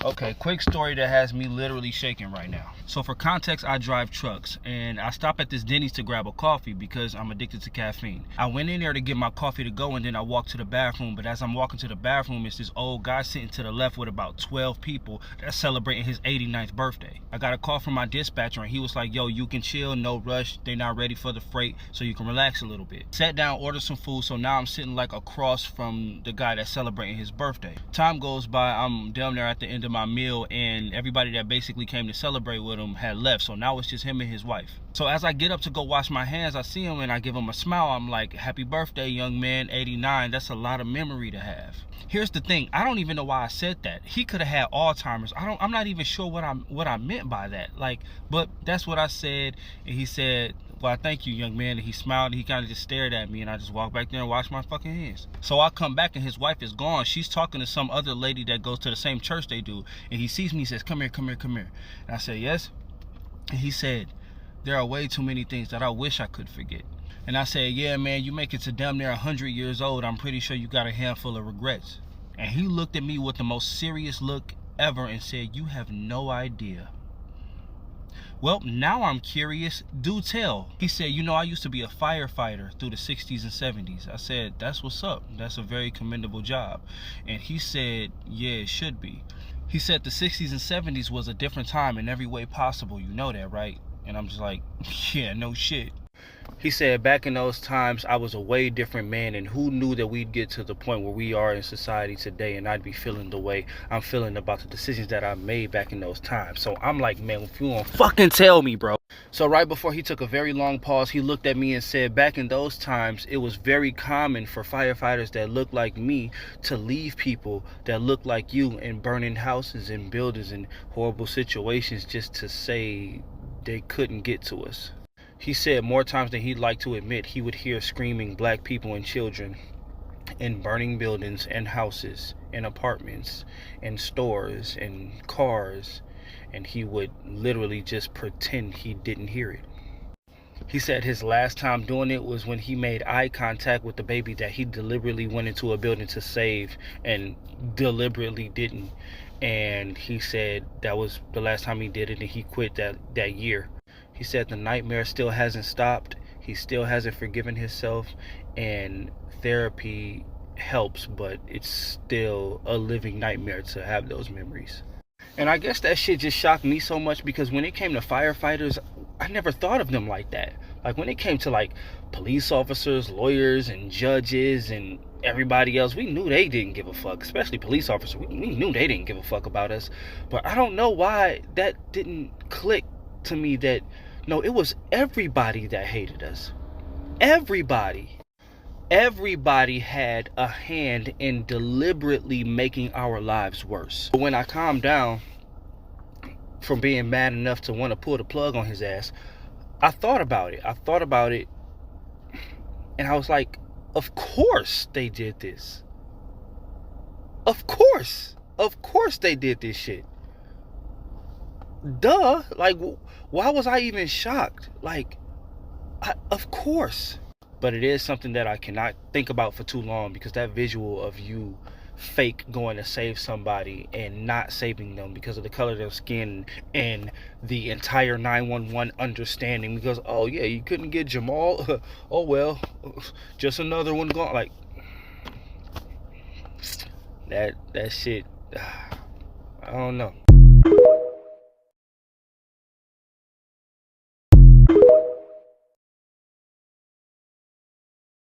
Okay, quick story that has me literally shaking right now. So for context, I drive trucks and I stop at this Denny's to grab a coffee because I'm addicted to caffeine. I went in there to get my coffee to go and then I walked to the bathroom, but as I'm walking to the bathroom, it's this old guy sitting to the left with about 12 people that's celebrating his 89th birthday. I got a call from my dispatcher and he was like, yo, you can chill, no rush, they're not ready for the freight, so you can relax a little bit. Sat down, ordered some food, so now I'm sitting like across from the guy that's celebrating his birthday. Time goes by, I'm down there at the end of my meal and everybody that basically came to celebrate with him had left, so now it's just him and his wife. So as I get up to go wash my hands, I see him and I give him a smile. I'm like, happy birthday, young man, 89. That's a lot of memory to have. Here's the thing, I don't even know why I said that. He could have had Alzheimer's. I'm not even sure what I meant by that. Like, but that's what I said. And he said, well, thank you, young man. And he smiled and he kind of just stared at me and I just walked back there and washed my fucking hands. So I come back and his wife is gone. She's talking to some other lady that goes to the same church they do. And he sees me, he says, come here, come here, come here. And I said, yes. And he said, there are way too many things that I wish I could forget. And I said, yeah, man, you make it to damn near 100 years old. I'm pretty sure you got a handful of regrets. And he looked at me with the most serious look ever and said, you have no idea. Well, now I'm curious. Do tell. He said, you know, I used to be a firefighter through the 60s and 70s. I said, that's what's up. That's a very commendable job. And he said, yeah, it should be. He said the 60s and 70s was a different time in every way possible. You know that, right? And I'm just like, yeah, no shit. He said back in those times, I was a way different man, and who knew that we'd get to the point where we are in society today and I'd be feeling the way I'm feeling about the decisions that I made back in those times. So I'm like, man, if you won't fucking tell me, bro. So right before he took a very long pause, he looked at me and said, back in those times, it was very common for firefighters that looked like me to leave people that looked like you in burning houses and buildings and horrible situations just to say they couldn't get to us. He said more times than he'd like to admit, he would hear screaming black people and children in burning buildings and houses and apartments and stores and cars, and he would literally just pretend he didn't hear it. He said his last time doing it was when he made eye contact with the baby that he deliberately went into a building to save and deliberately didn't. And he said that was the last time he did it, and he quit that year. He said the nightmare still hasn't stopped. He still hasn't forgiven himself, and therapy helps, but it's still a living nightmare to have those memories. And I guess that shit just shocked me so much because when it came to firefighters, I never thought of them like that. Like when it came to like police officers, lawyers, and judges, and everybody else, we knew they didn't give a fuck, especially police officers. We knew they didn't give a fuck about us. But I don't know why that didn't click to me that, no, it was everybody that hated us. Everybody. Everybody had a hand in deliberately making our lives worse. When I calmed down from being mad enough to want to pull the plug on his ass, I thought about it. And I was like, of course they did this. Of course they did this shit. Duh. Like, why was I even shocked? Like, of course. But it is something that I cannot think about for too long, because that visual of you fake going to save somebody and not saving them because of the color of their skin and the entire 911 understanding because, oh yeah, you couldn't get Jamal, oh well, just another one gone. Like that shit, I don't know.